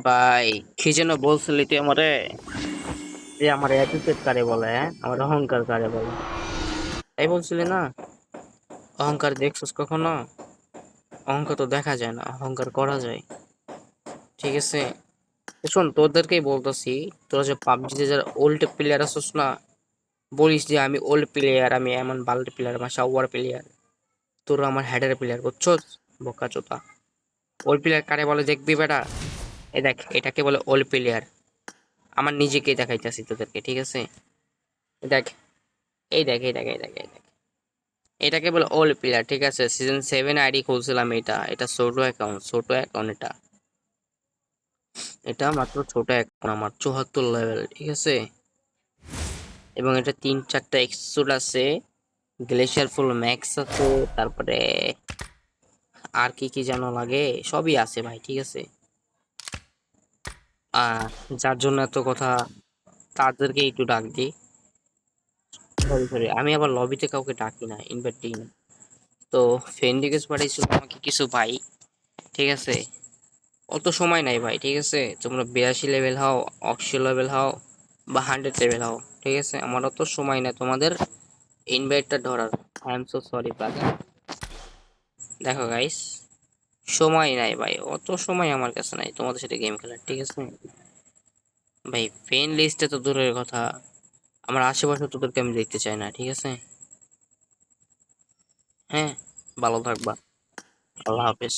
ভাই কি যেন বলছিলি তুই আমারে, যে আমার অ্যাটিটিউড কারে বলে, হ্যাঁ আমার অহংকার কারে বলে, তাই বলছিলি না? অহংকার দেখছিস কখনো? অহংকার তো দেখা যায় না, অহংকার করা যায়। ঠিক আছে, তো শোন তোদেরকেই বলতেছি, তোরা যে পাবজিতে যারা ওল্ড প্লেয়ার আছিস না, বলিস যে আমি ওল্ড প্লেয়ার, আমি এমন বাল্ড প্লেয়ার, মাসা ওয়ার প্লেয়ার, তোরা আমার হেডের প্লেয়ার বুঝছস? বোকা চোদা। ওল্ড প্লেয়ার কারে বলে দেখবি বেটা? এই দেখ, এটাকে বলে ওল্ড প্লেয়ার। আমার নিজেকেই দেখাইতেছি তোদেরকে, ঠিক আছে? দেখ, এই দেখ, এই দেখ, এই দেখ, এই দেখ, এটাকে বলে ওল্ড প্লেয়ার। ঠিক আছে, সিজন 7 আইডি খুলছিলাম। এটা ছোট অ্যাকাউন্ট, ছোট অ্যাকাউন্ট। এটা এটা মাত্র ছোট অ্যাকাউন্ট, আমার 74 লেভেল, ঠিক আছে? এবং এটা 3-4টা এক্সুট আছে, গ্লেশিয়ার ফুল ম্যাক্স আছে, তারপরে আর কি কি যেন লাগে, সবই আছে ভাই, ঠিক আছে? আহ যার জন্য এত কথা, তাদেরকে একটু ডাক দিই। সরি সরি, আমি আবার লবিতে কাউকে ডাকি না, ইনভাইট দিই না। তো ফ্রেন্ড রিকোয়েস্ট পাঠাইছিল আমাকে কিছু ভাই, ঠিক আছে? অত সময় নাই ভাই, ঠিক আছে? তোমরা 82 লেভেল হও, 80 লেভেল হও, বা 100 লেভেল হও, ঠিক আছে? আমার অত সময় নাই তোমাদের ইনভাইটটা ধরার। I am so sorry brother. দেখো গাইস, সময় নাই ভাই, অত সময় আমার কাছে নাই তোমাদের সাথে গেম খেলার, ঠিক আছে? ভাই ফ্রেন্ড লিস্টে তো দূরের কথা, আমার আশেপাশে তোদেরকে আমি দেখতে চাই না, ঠিক আছে? হ্যাঁ, ভালো থাকবা। আল্লাহ হাফেজ।